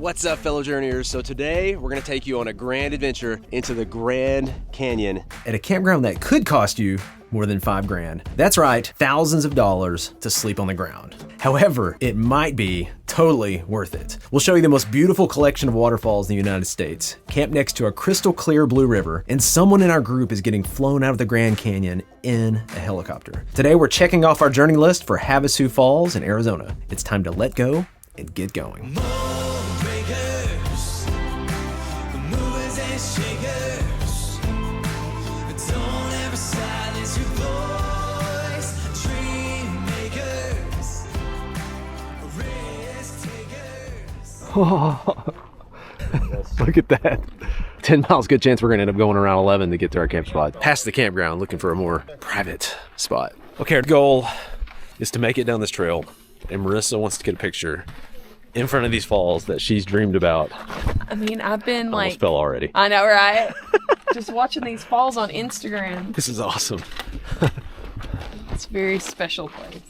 What's up, fellow journeyers? So today we're gonna take you on a grand adventure into the Grand Canyon at a campground that could cost you more than $5,000. That's right, thousands of dollars to sleep on the ground. However, it might be totally worth it. We'll show you the most beautiful collection of waterfalls in the United States, camped next to a crystal clear blue river, and someone in our group is getting flown out of the Grand Canyon in a helicopter. Today we're checking off our journey list for Havasupai Falls in Arizona. It's time to let go and get going. Oh, look at that. 10 miles, good chance we're gonna end up going around 11 to get to our camp spot. Past the campground, looking for a more private spot. Okay, our goal is to make it down this trail, and Marissa wants to get a picture in front of these falls that she's dreamed about. I mean, I've been almost fell already. I know, right? Just watching these falls on Instagram. This is awesome. It's a very special place.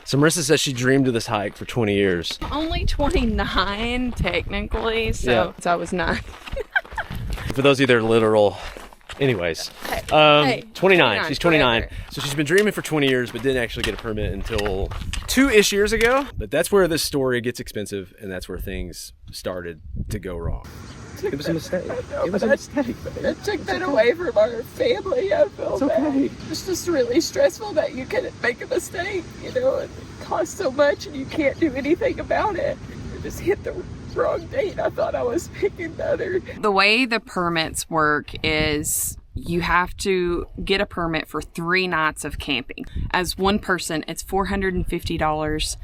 So Marissa says she dreamed of this hike for 20 years. Only 29 technically, so I was 9. For those of you that are literal, anyways. Hey, 29, she's 29. Forever. So she's been dreaming for 20 years, but didn't actually get a permit until 2-ish years ago. But that's where this story gets expensive, and that's where things started to go wrong. It was a mistake. It was a mistake. I took that away from our family. I felt bad. It's just really stressful that you can make a mistake, you know, and it costs so much and you can't do anything about it. You just hit the wrong date. I thought I was picking better. The way the permits work is you have to get a permit for 3 nights of camping. As one person, it's $450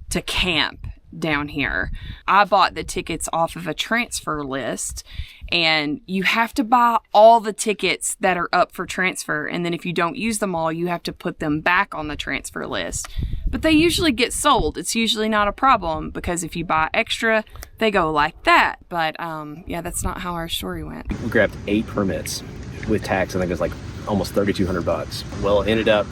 to camp down here. I bought the tickets off of a transfer list, and you have to buy all the tickets that are up for transfer, and then if you don't use them all, you have to put them back on the transfer list. But they usually get sold. It's usually not a problem, because if you buy extra, they go like that. But yeah, that's not how our story went. We grabbed 8 permits with tax. I think it was like almost $3,200. Well, it ended up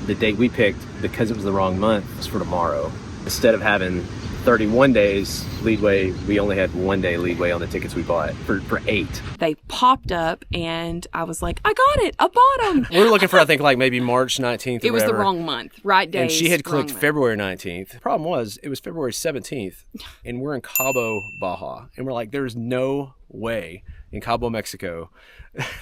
the date we picked, because it was the wrong month, was for tomorrow. Instead of having 31 days leadway, we only had 1 day leadway on the tickets we bought for 8. They popped up and I was like, I got it, I bought them. We were looking for, I think, like maybe March 19th or It was whatever. the wrong month, right days. And she had clicked month. February 19th. The problem was, it was February 17th, and we're in Cabo, Baja. And we're like, there's no way in Cabo, Mexico,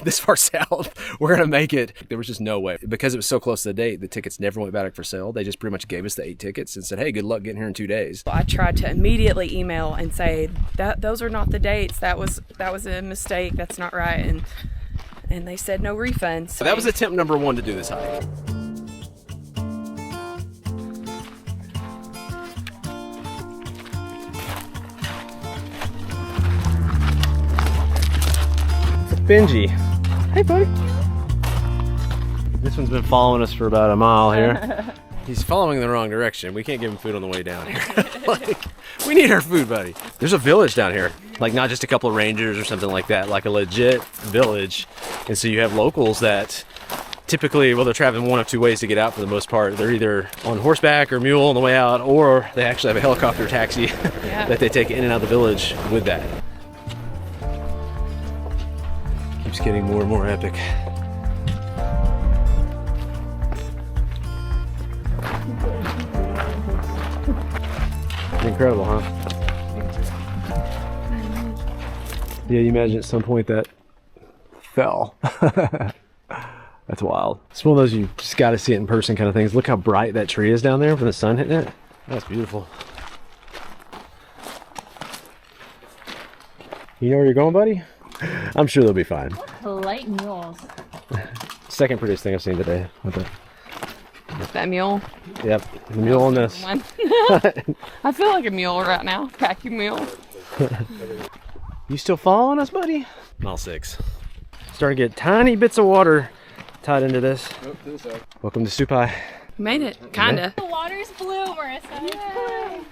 this far south, we're gonna make it. There was just no way. Because it was so close to the date, the tickets never went back for sale. They just pretty much gave us the 8 tickets and said, hey, good luck getting here in 2 days. I tried to immediately email and say that those are not the dates. That was a mistake. That's not right. And they said no refund. So that was attempt number 1 to do this hike. Benji. Hey, buddy. This one's been following us for about a mile here. He's following the wrong direction. We can't give him food on the way down here. Like, we need our food, buddy. There's a village down here. Like, not just a couple of rangers or something like that. Like a legit village. And so you have locals that typically, well, they're traveling one of 2 ways to get out for the most part. They're either on horseback or mule on the way out, or they actually have a helicopter taxi that they take in and out of the village with that. Keeps getting more and more epic. Incredible, huh? Yeah, you imagine at some point that fell. That's wild. It's one of those you just got to see it in person kind of things. Look how bright that tree is down there from the sun hitting it. That's beautiful. You know where you're going, buddy? I'm sure they'll be fine. Polite mules. Second prettiest thing I've seen today. that mule. Yep, the mule on this. I feel like a mule right now. Vacuum mule. You still following us, buddy? Mile 6. Starting to get tiny bits of water tied into this. Welcome to Supai. Made it, kinda. The water's blue, Marissa. Yay.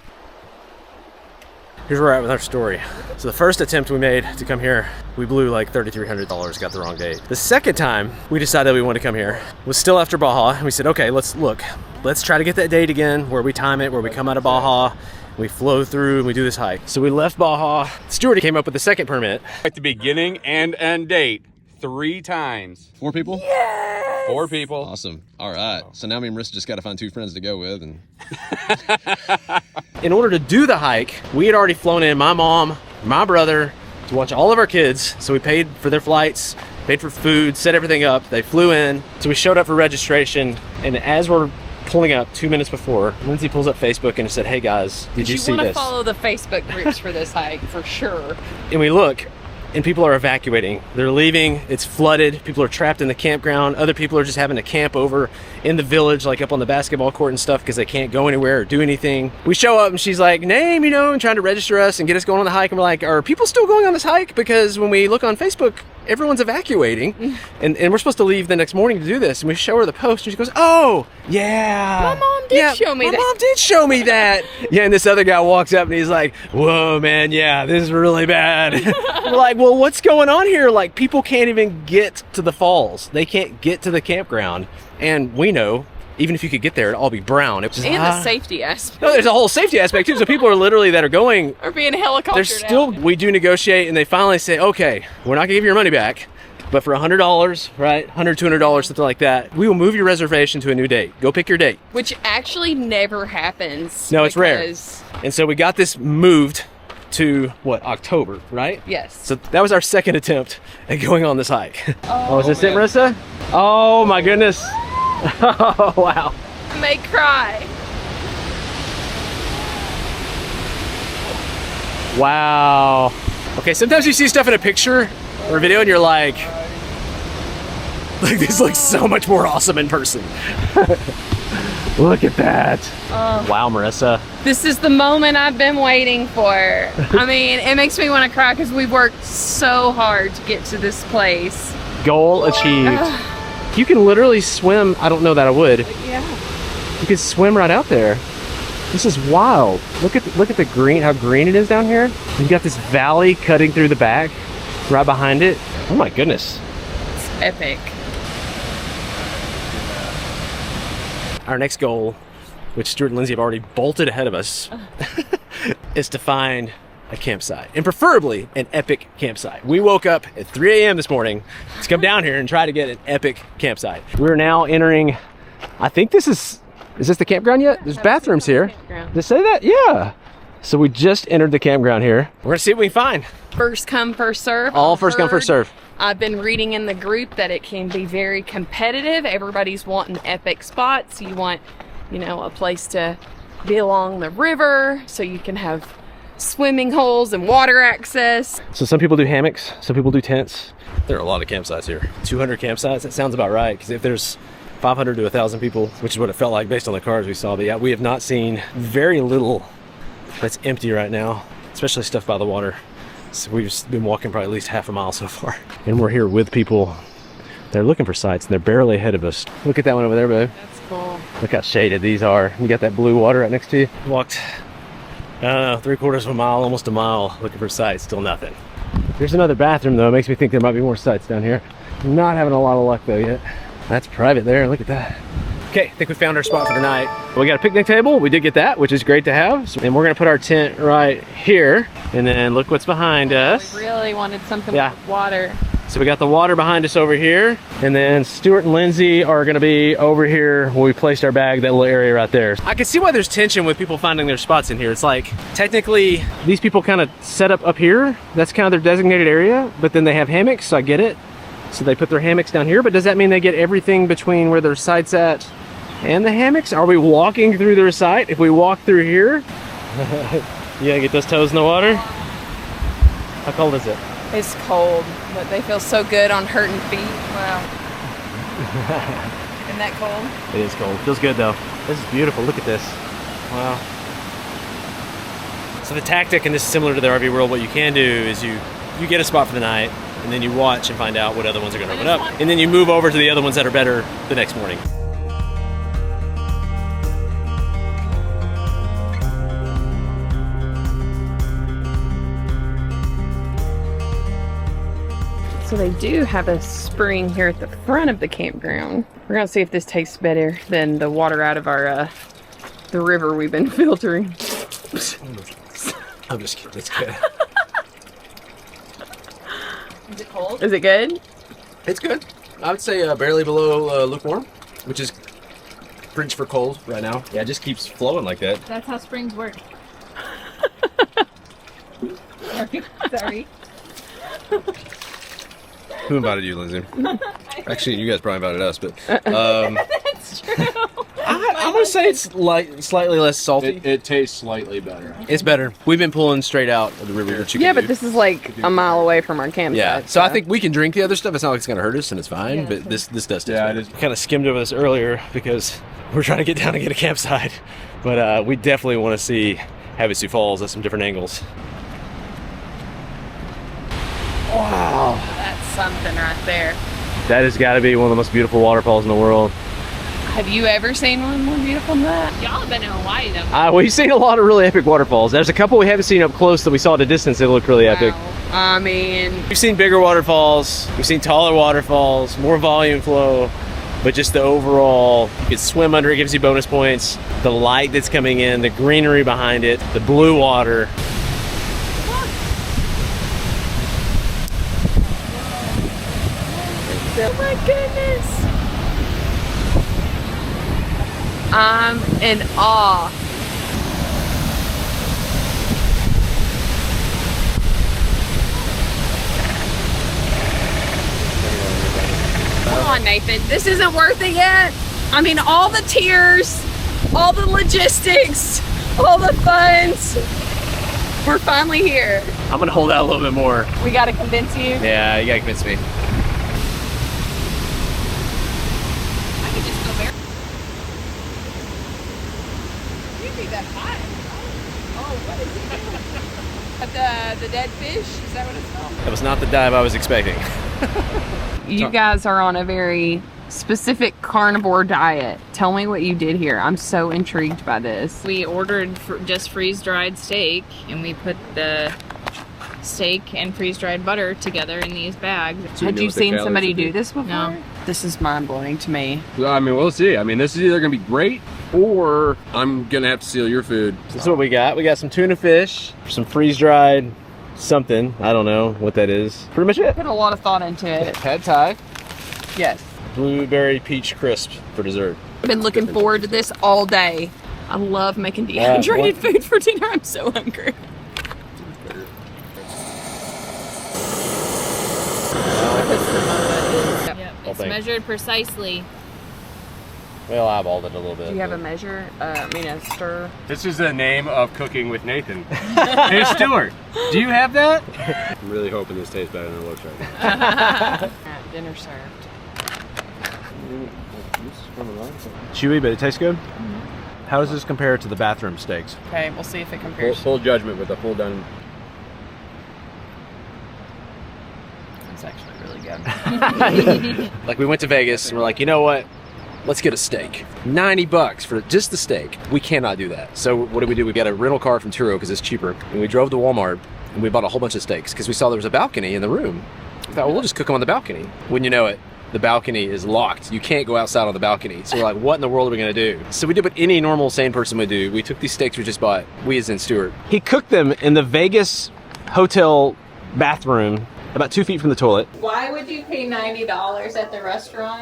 Here's where we're at with our story. So the first attempt we made to come here, we blew like $3,300, got the wrong date. The second time we decided we wanted to come here was still after Baja. And we said, okay, let's try to get that date again where we time it, where we come out of Baja, we flow through and we do this hike. So we left Baja. Stuart came up with the second permit. At the beginning and end date 3 times. 4 people? Yes! 4 people. Awesome. All right. So now me and Marissa just got to find 2 friends to go with. And In order to do the hike, we had already flown in my mom, my brother, to watch all of our kids. So we paid for their flights, paid for food, set everything up. They flew in. So we showed up for registration. And as we're pulling up 2 minutes before, Lindsay pulls up Facebook and said, hey guys, did you see want to this? follow the Facebook groups for this hike for sure. And we look, and people are evacuating. They're leaving, it's flooded, people are trapped in the campground, other people are just having to camp over in the village, like up on the basketball court and stuff, because they can't go anywhere or do anything. We show up and she's like, name, and trying to register us and get us going on the hike. And we're like, are people still going on this hike? Because when we look on Facebook, everyone's evacuating, and we're supposed to leave the next morning to do this. And we show her the post, and she goes, "Oh, yeah, My mom did show me that." My mom did show me that." Yeah, and this other guy walks up and he's like, "Whoa, man, yeah, this is really bad." We're like, "Well, what's going on here? Like, people can't even get to the falls. They can't get to the campground, and we know." Even if you could get there, it'd all be brown. It was And the safety aspect. No, there's a whole safety aspect too. So people are literally that are going. Or being helicoptered There's still, we do negotiate, and they finally say, okay, we're not gonna give you your money back, but for $100, right? $100, $200, something like that, we will move your reservation to a new date. Go pick your date. Which actually never happens. No, it's rare. because- And so we got this moved to what, October, right? Yes. So that was our second attempt at going on this hike. Oh, is this it, man. Marissa? Oh my goodness. Oh, wow. I may cry. Wow. Okay, sometimes you see stuff in a picture or a video and you're like this looks so much more awesome in person. Look at that. Wow, Marissa. This is the moment I've been waiting for. I mean, it makes me want to cry because we've worked so hard to get to this place. Goal achieved. You can literally swim. I don't know that I would. Yeah. You can swim right out there. This is wild. Look at the green, how green it is down here. You've got this valley cutting through the back, right behind it. Oh my goodness. It's epic. Our next goal, which Stuart and Lindsay have already bolted ahead of us, is to find a campsite, and preferably an epic campsite. We woke up at 3 a.m. this morning to come down here and try to get an epic campsite. We're now entering, I think this is this the campground yet? There's bathrooms here. Campground. Did it say that? Yeah. So we just entered the campground here. We're gonna see what we can find. First come, first serve. All first come, first serve. I've been reading in the group that it can be very competitive. Everybody's wanting epic spots. You want, a place to be along the river so you can have swimming holes and water access. So some people do hammocks, some people do tents. There are a lot of campsites here. 200 campsites, that sounds about right. Because if there's 500 to 1,000 people, which is what it felt like based on the cars we saw. But yeah, we have not seen very little that's empty right now, especially stuff by the water. So we've just been walking probably at least half a mile so far. And we're here with people. They're looking for sites and they're barely ahead of us. Look at that one over there, babe. That's cool. Look how shaded these are. You got that blue water right next to you. Walked, I don't know, 3/4 of a mile, almost a mile, looking for sites, still nothing. There's another bathroom though. It makes me think there might be more sites down here. Not having a lot of luck though yet. That's private there, look at that. Okay, I think we found our spot for the night. We got a picnic table, we did get that, which is great to have. And we're gonna put our tent right here. And then look what's behind us. We really wanted something Yeah. with water. So we got the water behind us over here. And then Stuart and Lindsay are gonna be over here where we placed our bag, that little area right there. I can see why there's tension with people finding their spots in here. It's like, technically, these people kind of set up here. That's kind of their designated area, but then they have hammocks, so I get it. So they put their hammocks down here, but does that mean they get everything between where their site's at and the hammocks? Are we walking through their site? If we walk through here, you gotta get those toes in the water. How cold is it? It's cold, but they feel so good on hurting feet. Wow. Isn't that cold? It is cold. Feels good though. This is beautiful. Look at this. Wow. So the tactic, and this is similar to the RV world, what you can do is you get a spot for the night, and then you watch and find out what other ones are gonna open up. And then you move over to the other ones that are better the next morning. So they do have a spring here at the front of the campground. We're gonna see if this tastes better than the water out of our the river we've been filtering. I'm just kidding. It's good. Is it cold? Is it good? It's good. I would say barely below lukewarm, which is French for cold right now. Yeah, it just keeps flowing like that. That's how springs work. Sorry. Who invited you, Lindsay? Actually, you guys probably invited us, but That's true. I'm gonna say it's slightly less salty. It tastes slightly better. It's better. We've been pulling straight out of the river. That you Yeah, can but do. this is like a mile away from our campsite. Yeah, so I think we can drink the other stuff. It's not like it's gonna hurt us, and it's fine. Yeah, but this does taste Yeah, better. it is. Kind of skimmed over this earlier because we're trying to get down and get a campsite, but we definitely want to see Havasupai Falls at some different angles. Wow, That's something right there. that has got to be one of the most beautiful waterfalls in the world. Have you ever seen one more beautiful than that? Y'all have been in Hawaii though. We've seen a lot of really epic waterfalls. There's a couple we haven't seen up close that we saw at a distance that look really epic. I mean, We've seen bigger waterfalls, we've seen taller waterfalls, more volume flow, but just the overall, you can swim under, it gives you bonus points. The light that's coming in, the greenery behind it, the blue water. oh my goodness. I'm in awe. Come on, Nathan. This isn't worth it yet. I mean, all the tears, all the logistics, all the funds. We're finally here. I'm gonna hold out a little bit more. We gotta convince you. Yeah, you gotta convince me. I could just go there. You'd be that hot. Oh, what is it? The dead fish? Is that what it's called? That was not the dive I was expecting. You guys are on a very specific carnivore diet. Tell me what you did here. I'm so intrigued by this. We ordered just freeze-dried steak, and we put the steak and freeze-dried butter together in these bags. Had you seen somebody do this before? No. This is mind-blowing to me. I mean, we'll see. I mean, this is either gonna be great, or I'm gonna have to steal your food. This is what we got. We got some tuna fish, some freeze-dried something. I don't know what that is. Pretty much it. Put a lot of thought into it. Pad Thai. Yes. Blueberry peach crisp for dessert. I've been looking forward to this all day. I love making dehydrated food for dinner. I'm so hungry. Yep, it's thing. measured precisely. Well, I eyeballed it a little bit. Do you have a measure? I mean, a stir? This is the name of Cooking with Nathan. Hey, Stuart, do you have that? I'm really hoping this tastes better than it looks right now. Dinner served. Chewy, but it tastes good. How does this compare to the bathroom steaks? Okay, we'll see if it compares. Full judgment with a full done. It's actually really good. Like, we went to Vegas and we're like, you know what? Let's get a steak. $90 for just the steak. We cannot do that. So what did we do? We got a rental car from Turo because it's cheaper. And we drove to Walmart and we bought a whole bunch of steaks because we saw there was a balcony in the room. We thought, well, we'll just cook them on the balcony. Wouldn't you know it, the balcony is locked. You can't go outside on the balcony. So we're like, what in the world are we gonna do? So we did what any normal sane person would do. We took these steaks we just bought, we as in Stuart. He cooked them in the Vegas hotel bathroom, about 2 feet from the toilet. Why would you pay $90 at the restaurant?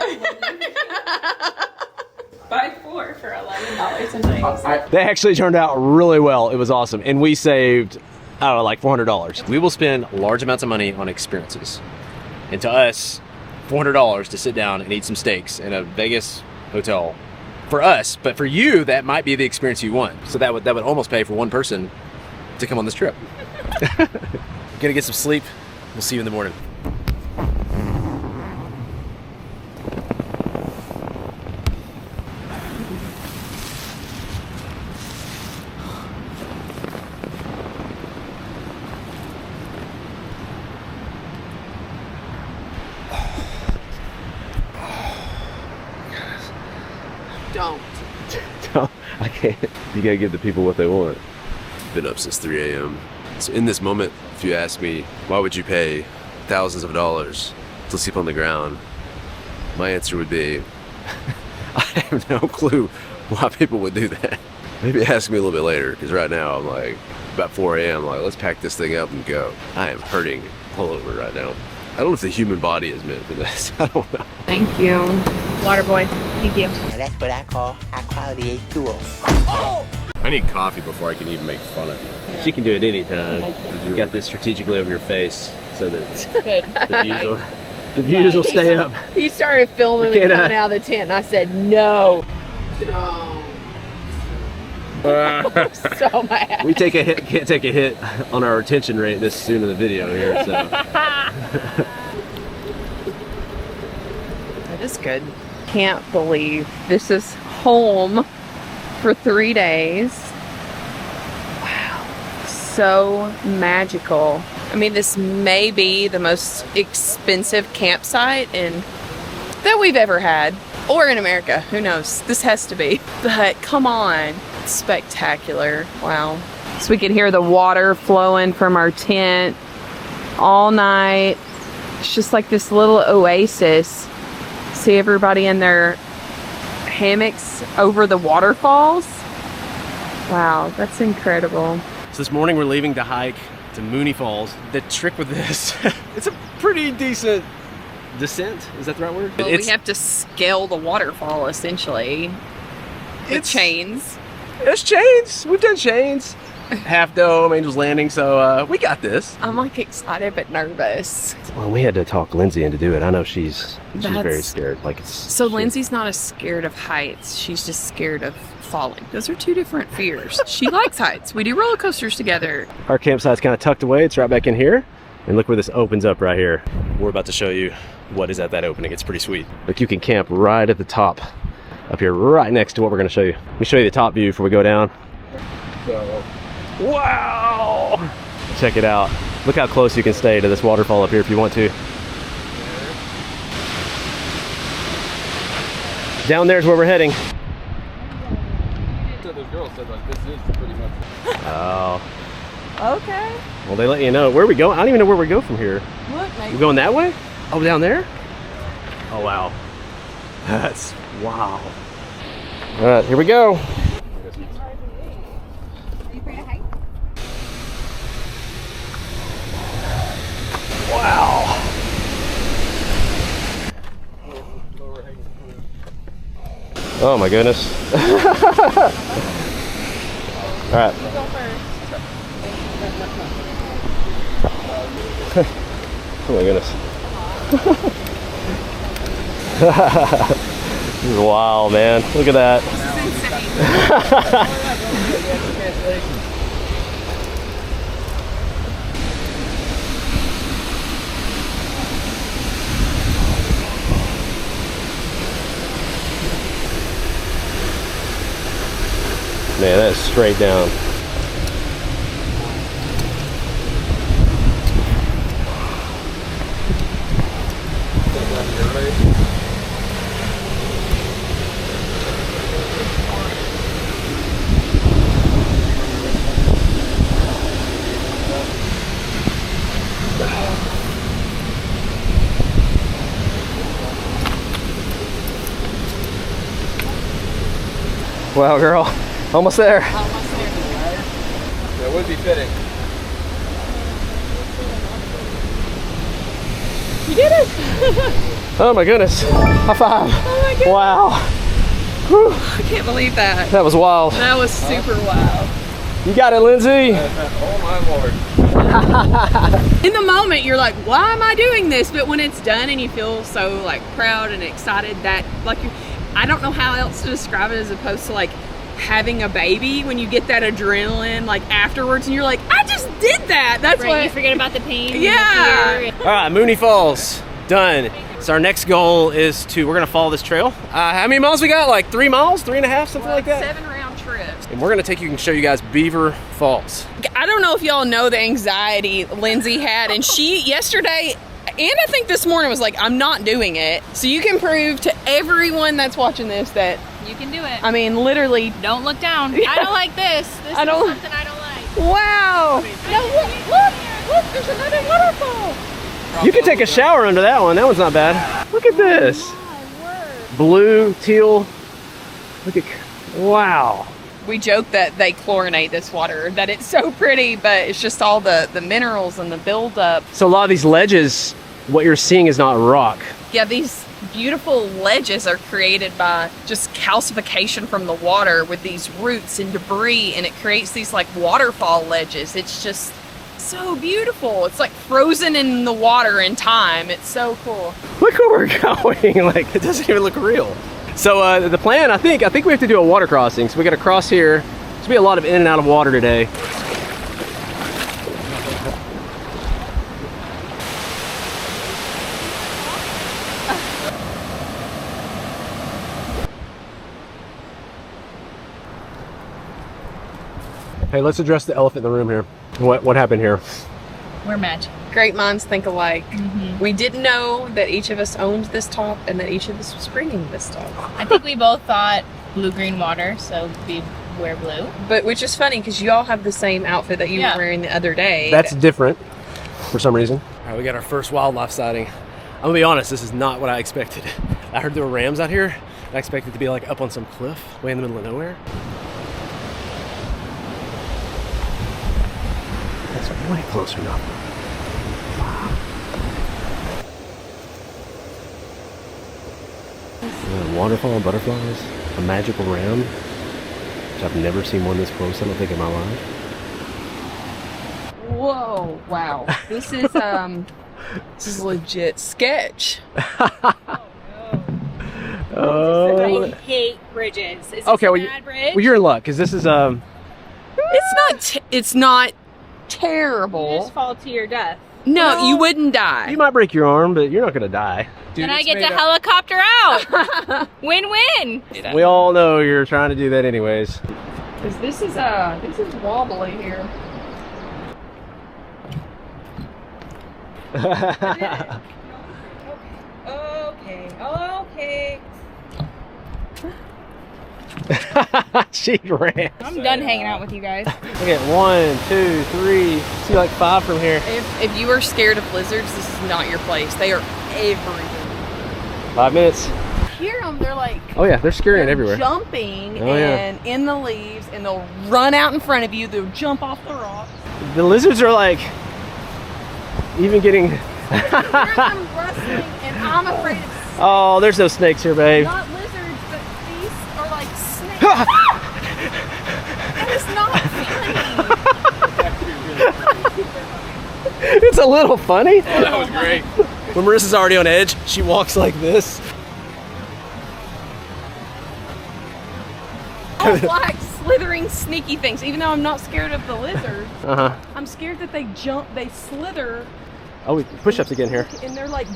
Buy 4 for $11 a night. They actually turned out really well. It was awesome. And we saved, I don't know, like $400. We will spend large amounts of money on experiences. And to us, $400 to sit down and eat some steaks in a Vegas hotel. For us, but for you, that might be the experience you want. So that would almost pay for one person to come on this trip. Gonna get some sleep. We'll see you in the morning. Don't. I can't. You gotta give the people what they want. Been up since 3 a.m. So in this moment, if you ask me, why would you pay thousands of dollars to sleep on the ground, my answer would be, I have no clue why people would do that. Maybe ask me a little bit later, because right now I'm like, about 4 a.m., like, let's pack this thing up and go. I am hurting all over right now. I don't know if the human body is meant for this. I don't know. Thank you. Water boy. Thank you. That's what I call high quality H2O. I need coffee before I can even make fun of you. She can do it anytime. You got this strategically over your face so that the views will stay up. He started filming me coming out of the tent, and I said, no. So mad. We take a hit, can't take a hit on our retention rate this soon in the video here, so. That is good. Can't believe this is home for 3 days. Wow. So magical. I mean, this may be the most expensive campsite that we've ever had. Or in America, who knows? This has to be. But come on. Spectacular. Wow. So we could hear the water flowing from our tent all night. It's just like this little oasis. See everybody in their hammocks over the waterfalls. Wow, that's incredible. So this morning we're leaving to hike to Mooney Falls. The trick with this, it's a pretty decent descent. Is that the right word? Well, we have to scale the waterfall essentially. With chains. It's chains. We've done chains. Half Dome, Angel's Landing, so we got this. I'm like excited but nervous. Well, we had to talk Lindsay into do it. I know she's very scared. Like it's Lindsay's not as scared of heights. She's just scared of falling. Those are two different fears. She likes heights. We do roller coasters together. Our campsite's kind of tucked away. It's right back in here. And look where this opens up right here. We're about to show you what is at that opening. It's pretty sweet. Look, you can camp right at the top up here, right next to what we're going to show you. Let me show you the top view before we go down. So, wow! Check it out. Look how close you can stay to this waterfall up here if you want to. Down there's where we're heading. So those girls said like this is pretty much. Oh. Okay. Well, they let you know. Where are we going? I don't even know where we go from here. Look, maybe. We're going that way? Oh, down there? Oh, wow. That's wow. All right, here we go. Wow. Oh my goodness. All right. You go first. Oh my goodness. This is wild, man. Look at that. Man, that is straight down. Wow, girl. Almost there. Almost there. That would be fitting. You did it! Oh my goodness. High five. Oh my goodness. Wow. Whew. I can't believe that. That was wild. That was super wild. You got it, Lindsay. Oh my lord. In the moment, you're like, why am I doing this? But when it's done and you feel so like proud and excited that like I don't know how else to describe it as opposed to like having a baby when you get that adrenaline like afterwards and you're like, I just did that. That's Right, what you forget about the pain. Yeah. And the fear. All right, Mooney Falls, done. So our next goal is we're gonna follow this trail. How many miles we got? Like 3 miles, 3.5, something like that? 7 round trips. And we're gonna take you and show you guys Beaver Falls. I don't know if y'all know the anxiety Lindsay had, and she yesterday and I think this morning was like, I'm not doing it. So you can prove to everyone that's watching this that You can do it. I mean, literally. Don't look down. Yeah. I don't like this. This I don't- is something I don't like. Wow. No, look, there's another waterfall. You can take a shower under that one. That one's not bad. Look at this. Blue, teal. Look at, wow. We joke that they chlorinate this water, that it's so pretty, but it's just all the minerals and the buildup. So a lot of these ledges, what you're seeing is not rock. Yeah, these beautiful ledges are created by just calcification from the water with these roots and debris, and it creates these like waterfall ledges. It's just so beautiful. It's like frozen in the water in time. It's so cool. Look where we're going. Like, it doesn't even look real. So the plan, I think we have to do a water crossing. So we got to cross here. There's gonna be a lot of in and out of water today. Hey, let's address the elephant in the room here. What happened here? We're magic. Great minds think alike. We didn't know that each of us owned this top and that each of us was bringing this top. I think we both thought blue-green water, so we wear blue. But which is funny because you all have the same outfit that you were wearing the other day. That's different for some reason. All right, we got our first wildlife sighting. I'm gonna be honest, this is not what I expected. I heard there were rams out here. I expected to be like up on some cliff, way in the middle of nowhere. That's way closer now. Waterfall and butterflies, a magical ram, which I've never seen one this close, I don't think, in my life. Whoa, wow. This is legit sketch. I hate bridges. Is this Okay, a well, bad bridge? well, you're in luck, because this is It's not terrible. You just fall to your death. No, you wouldn't die. you might break your arm, but you're not gonna die. And I get to helicopter out. Win-win. We all know you're trying to do that anyways. Because this is wobbly here. Okay. She ran. I'm done hanging out with you guys. Look at 1, 2, 3. See like 5 from here. If you are scared of lizards, this is not your place. They are everywhere. 5 minutes. Hear them, they're like Oh yeah, they're scurrying everywhere. jumping Oh, yeah. and in the leaves, and they'll run out in front of you. They'll jump off the rocks. The lizards are like even getting. Hear them rustling, and I'm afraid of Oh, there's no snakes here, babe. not lizards, but these are like snakes. That is not funny. It's a little funny. Oh, that was great. When Marissa's already on edge, she walks like this. Oh, black slithering sneaky things. Even though I'm not scared of the lizard, I'm scared that they slither, Oh, push-ups again here. and they're like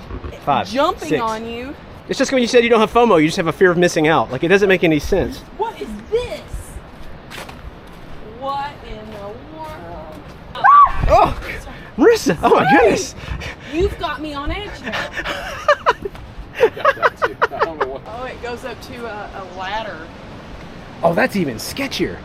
5, jumping 6. on you. It's just when you said you don't have FOMO, you just have a fear of missing out. Like, it doesn't make any sense. What is this? What in the world? Oh, Marissa! Oh my goodness! You've got me on edge now. Oh, it goes up to a ladder. Oh, that's even sketchier.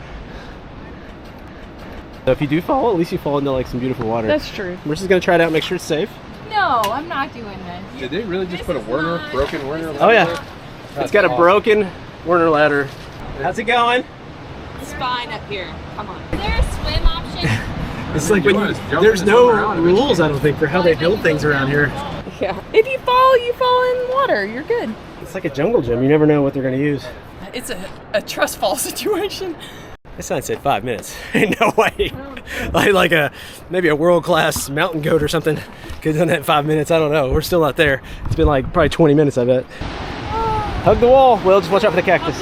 So if you do fall, at least you fall into like some beautiful water. That's true. Marissa's gonna try it out, make sure it's safe. No, I'm not doing this. Did they really just put a broken Werner? Oh yeah, it's got a broken Werner ladder. How's it going? It's fine up here. Come on. Is there a swim option? It's like when there's no rules, I don't think, for how they build things around here. Yeah. If you fall in water. You're good. It's like a jungle gym. You never know what they're gonna use. It's a trust fall situation. This sign said 5 minutes. Ain't no way. Like maybe a world-class mountain goat or something could have done that in 5 minutes. I don't know. We're still not there. It's been like probably 20 minutes, I bet. Hug the wall. Will, just watch out for the cactus.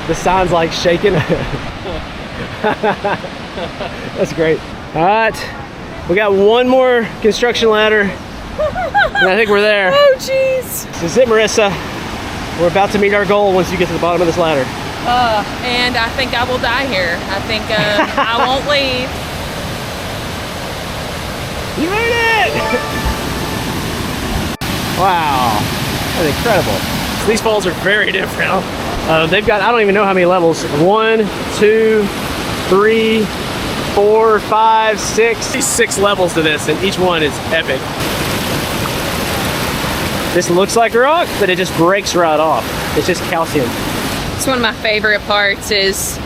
The sign's like shaking. That's great. All right. We got one more construction ladder. And I think we're there. Oh, jeez. This is it, Marissa. We're about to meet our goal once you get to the bottom of this ladder. And I think I will die here. I think I won't leave. You made it! Wow, that's incredible. So these falls are very different. They've got, I don't even know how many levels. 1, 2, 3, 4, 5, 6. 6 levels to this, and each one is epic. This looks like rock, but it just breaks right off. It's just calcium. It's one of my favorite parts is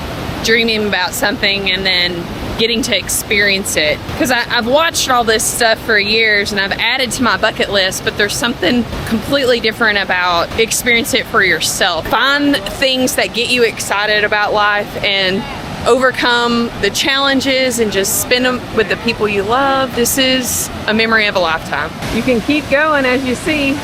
dreaming about something and then getting to experience it. Because I've watched all this stuff for years and I've added to my bucket list, but there's something completely different about experience it for yourself. Find things that get you excited about life and overcome the challenges and just spend them with the people you love. This is a memory of a lifetime. You can keep going as you see.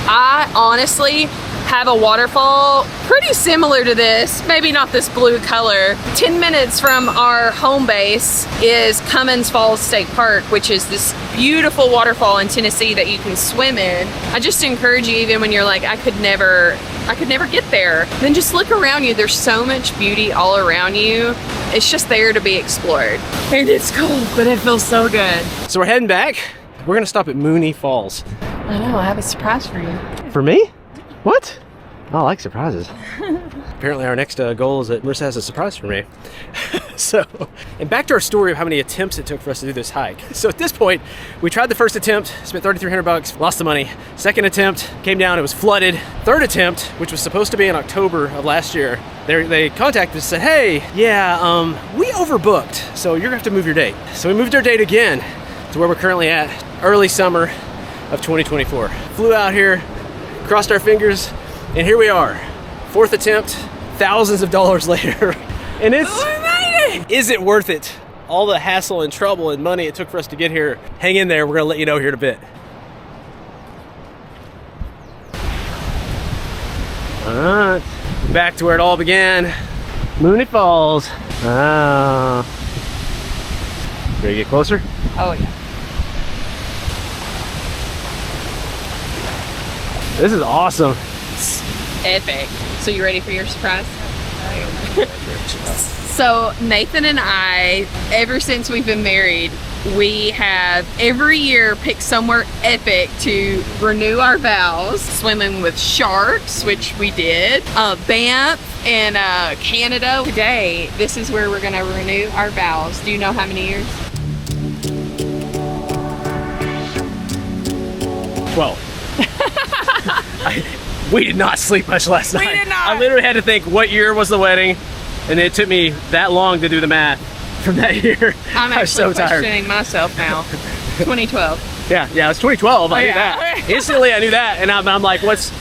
I honestly have a waterfall pretty similar to this, maybe not this blue color. 10 minutes from our home base is Cummins Falls State Park, which is this beautiful waterfall in Tennessee that you can swim in. I just encourage you, even when you're like, I could never get there, then just look around you. There's so much beauty all around you. It's just there to be explored. And it's cold, but it feels so good. So we're heading back. We're gonna stop at Mooney Falls. I know, I have a surprise for you. For me? What? Oh, I like surprises. Apparently our next goal is that Marissa has a surprise for me. So, and back to our story of how many attempts it took for us to do this hike. So at this point, we tried the first attempt, spent $3,300, lost the money. Second attempt, came down, it was flooded. Third attempt, which was supposed to be in October of last year, they contacted us and said, hey, yeah, we overbooked, so you're gonna have to move your date. So we moved our date again to where we're currently at, early summer of 2024. Flew out here, crossed our fingers, and here we are. Fourth attempt, thousands of dollars later. And it's, We made it! is it worth it? All the hassle and trouble and money it took for us to get here. Hang in there, we're gonna let you know here in a bit. All right, back to where it all began. Mooney Falls. Ah. Ready to get closer? Oh yeah. This is awesome. Epic. So you ready for your surprise? So Nathan and I, ever since we've been married, we have every year picked somewhere epic to renew our vows. Swimming with sharks, which we did. Banff and Canada. Today, this is where we're gonna renew our vows. Do you know how many years? 12. We did not sleep much last night. We did not. I literally had to think what year was the wedding, and it took me that long to do the math from that year. I'm I was so actually tired. questioning myself now. 2012. Yeah, it was 2012. I knew yeah. that. Instantly, I knew that, and I'm like, what's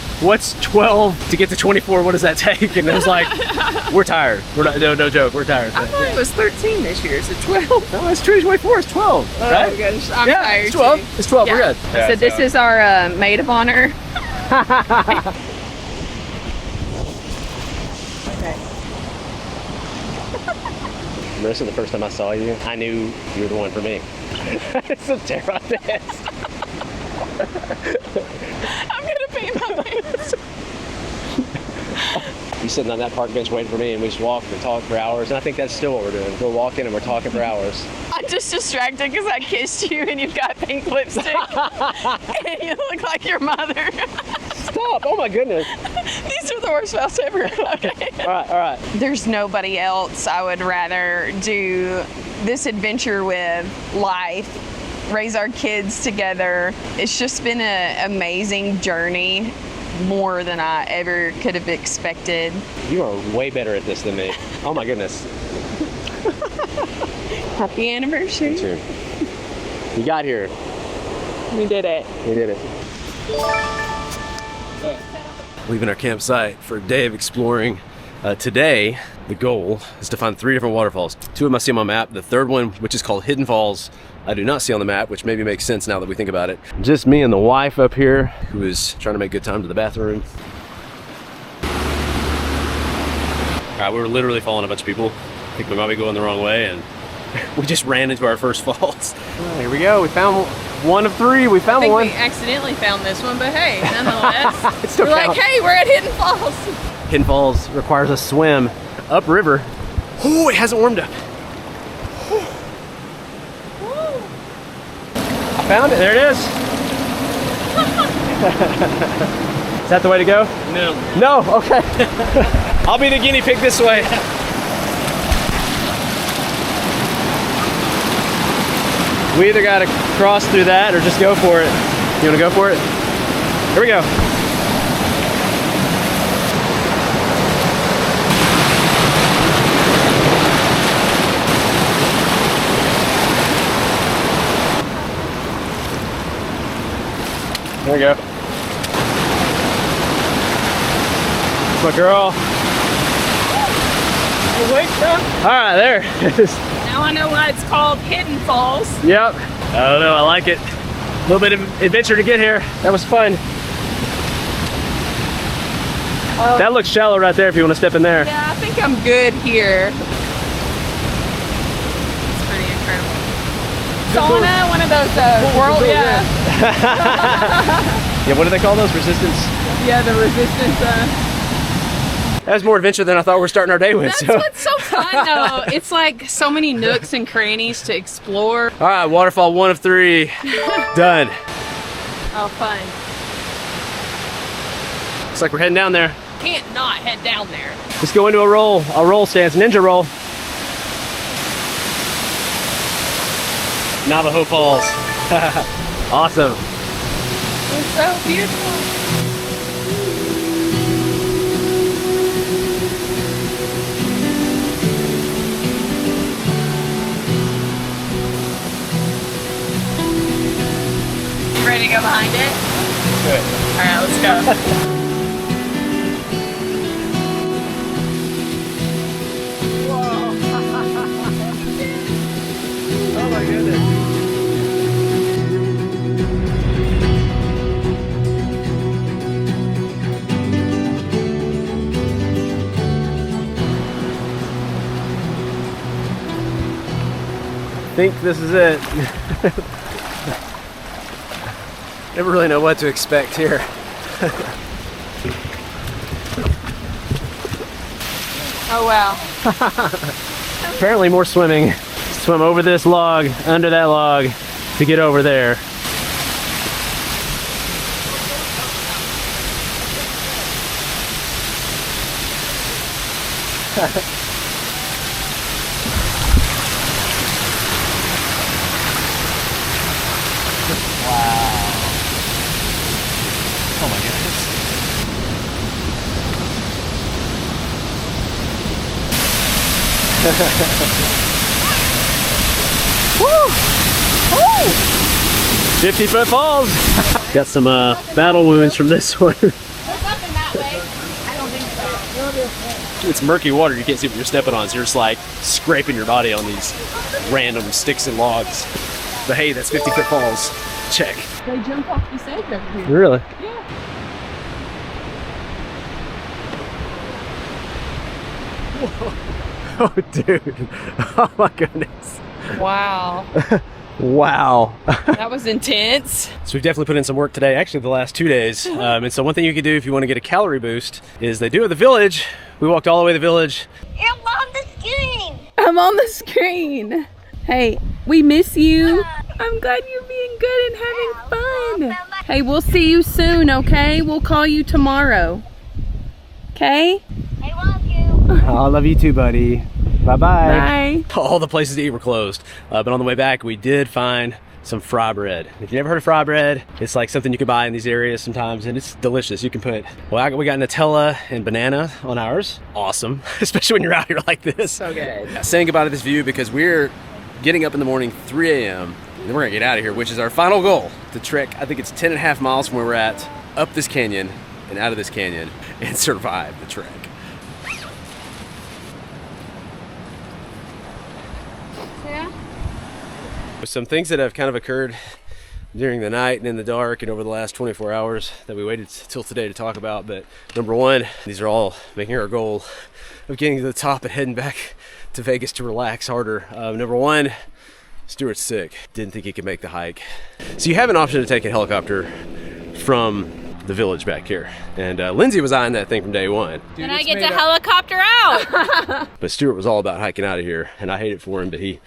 12 to get to 24? What does that take? And it was like, we're tired. We're not, no joke, we're tired. I thought it was 13 this year. Is it 12? No, it's 2024. It's 12. Oh right? my gosh, I'm yeah, tired. it's 12. Too. It's 12. Yeah. We're good. Yeah, So this is our maid of honor. Marissa, the first time I saw you, I knew you were the one for me. It's so terrible. I'm gonna pee my pants. You sitting on that park bench waiting for me, and we just walked and talked for hours, and I think that's still what we're doing. We're walking and we're talking for hours. I'm just distracted because I kissed you and you've got pink lipstick. And you look like your mother. Stop! Oh my goodness! These are the worst vows ever. Okay. All right. There's nobody else I would rather do this adventure with. Life, raise our kids together. It's just been an amazing journey. More than I ever could have expected. You are way better at this than me. Oh my goodness. Happy anniversary. Too. You got here. We did it. We did it. Leaving our campsite for a day of exploring. Today, the goal is to find 3 different waterfalls. 2 of them I see on my map. The third one, which is called Hidden Falls, I do not see on the map, which maybe makes sense now that we think about it. Just me and the wife up here, who is trying to make good time to the bathroom. All right, we were literally following a bunch of people. I think we might be going the wrong way, and we just ran into our first falls. Oh, here we go. We found one of 3. We found I think one. we accidentally found this one, but hey, nonetheless, It still we're like, counts. hey, we're at Hidden Falls. Hidden Falls requires a swim upriver. Oh, it hasn't warmed up. I found it. There it is. Is that the way to go? No. No? Okay. I'll be the guinea pig this way. We either gotta cross through that or just go for it. You wanna go for it? Here we go. There we go. That's my girl. All right, there. Now I know why it's called Hidden Falls. Yep. I don't know, I like it. A little bit of adventure to get here. That was fun. That looks shallow right there if you want to step in there. Yeah, I think I'm good here. It's pretty incredible. Sauna, one of those world, yeah. Yeah, what do they call those? Resistance? Yeah, the resistance. That was more adventure than I thought we were starting our day with. That's what's so fun though. It's like so many nooks and crannies to explore. All right, waterfall 1 of 3. Done. Oh, fun. Looks like we're heading down there. Can't not head down there. Let's go into a roll stance, ninja roll. Navajo Falls. Awesome. It's so beautiful. Ready to go behind it? Good. All right, let's go. Oh my goodness. I think this is it. Never really know what to expect here. Oh wow. Apparently more swimming. Swim over this log, under that log, to get over there. Oh my goodness. Woo! Woo! 50-foot falls. Got some battle wounds from this one. It's murky water. You can't see what you're stepping on, so you're just like scraping your body on these random sticks and logs. But hey, that's 50-foot falls. Check. They jump off this edge over here. Really? Yeah. Oh, dude. Oh my goodness. Wow. Wow. That was intense. So we've definitely put in some work today, actually the last 2 days. And so one thing you could do if you want to get a calorie boost is they do at the village. We walked all the way to the village. I'm on the screen. I'm on the screen. Hey, we miss you. I'm glad you're being good and having fun. Hey, we'll see you soon, okay? We'll call you tomorrow. Okay? I love you. I love you too, buddy. Bye-bye. Bye. All the places to eat were closed. But on the way back, we did find some fry bread. If you never heard of fry bread, it's like something you can buy in these areas sometimes, and it's delicious. You can put, well, we got Nutella and banana on ours. Awesome, especially when you're out here like this. So good. Saying goodbye to this view because we're getting up in the morning, 3 a.m., and then we're gonna get out of here, which is our final goal, to trek, I think it's 10.5 miles from where we're at, up this canyon and out of this canyon, and survive the trek. Some things that have kind of occurred during the night and in the dark and over the last 24 hours that we waited till today to talk about. But number one, these are all making our goal of getting to the top and heading back to Vegas to relax harder. Number one, Stuart's sick. Didn't think he could make the hike. So you have an option to take a helicopter from the village back here. And Lindsay was eyeing that thing from day one. And I get to helicopter out. But Stuart was all about hiking out of here, and I hate it for him, but he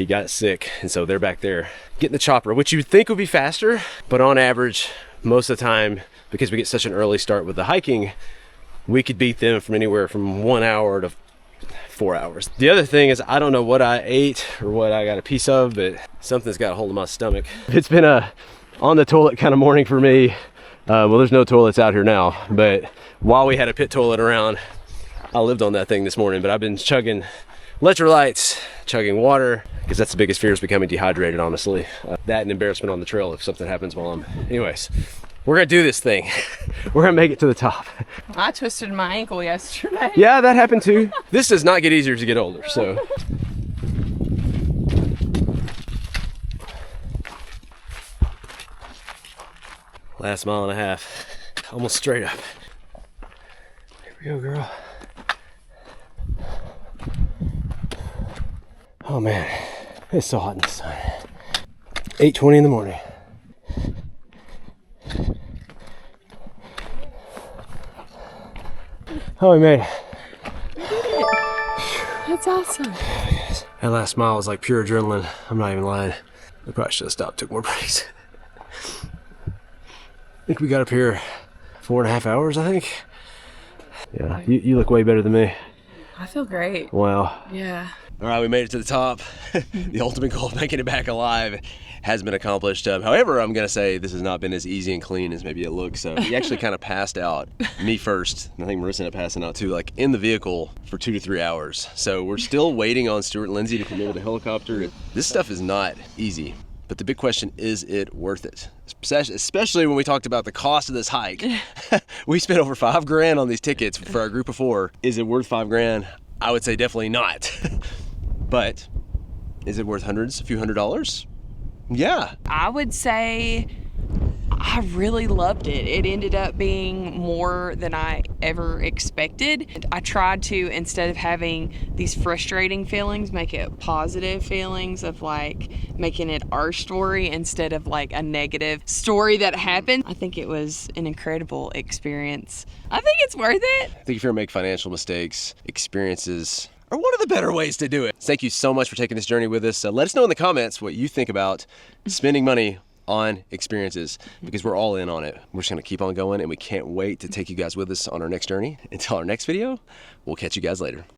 got sick, and so they're back there getting the chopper, which you'd think would be faster, but on average, most of the time, because we get such an early start with the hiking, we could beat them from anywhere from 1 hour to 4 hours. The other thing is I don't know what I ate or what I got a piece of, but something's got a hold of my stomach. It's been a on the toilet kind of morning for me. Well, there's no toilets out here now, but while we had a pit toilet around, I lived on that thing this morning. But I've been chugging electrolytes, chugging water, because that's the biggest fear, is becoming dehydrated, honestly. That and embarrassment on the trail if something happens while I'm... Anyways, we're gonna do this thing. We're gonna make it to the top. I twisted my ankle yesterday. Yeah, that happened too. This does not get easier as you get older, so. Last mile and a half, almost straight up. Here we go, girl. Oh man, it's so hot in the sun. 8:20 in the morning. Oh, we made it. We did it. That's awesome. That last mile was like pure adrenaline. I'm not even lying. We probably should have stopped, took more breaks. I think we got up here 4.5 hours, I think. Yeah, you look way better than me. I feel great. Wow. Yeah. All right, we made it to the top. The ultimate goal of making it back alive has been accomplished. However, I'm gonna say this has not been as easy and clean as maybe it looks. We actually kind of passed out, me first, and I think Marissa ended up passing out too, like in the vehicle for 2 to 3 hours. So we're still waiting on Stuart and Lindsay to come in with a helicopter. This stuff is not easy, but the big question, is it worth it? Especially when we talked about the cost of this hike. We spent over $5 grand on these tickets for our group of 4. Is it worth $5 grand? I would say definitely not. But is it worth hundreds, a few $100s? Yeah. I would say I really loved it. It ended up being more than I ever expected. I tried to, instead of having these frustrating feelings, make it positive feelings of like making it our story instead of like a negative story that happened. I think it was an incredible experience. I think it's worth it. I think if you're gonna make financial mistakes, experiences are one of the better ways to do it. Thank you so much for taking this journey with us. Let us know in the comments what you think about spending money on experiences, because we're all in on it. We're just gonna keep on going, and we can't wait to take you guys with us on our next journey. Until our next video, we'll catch you guys later.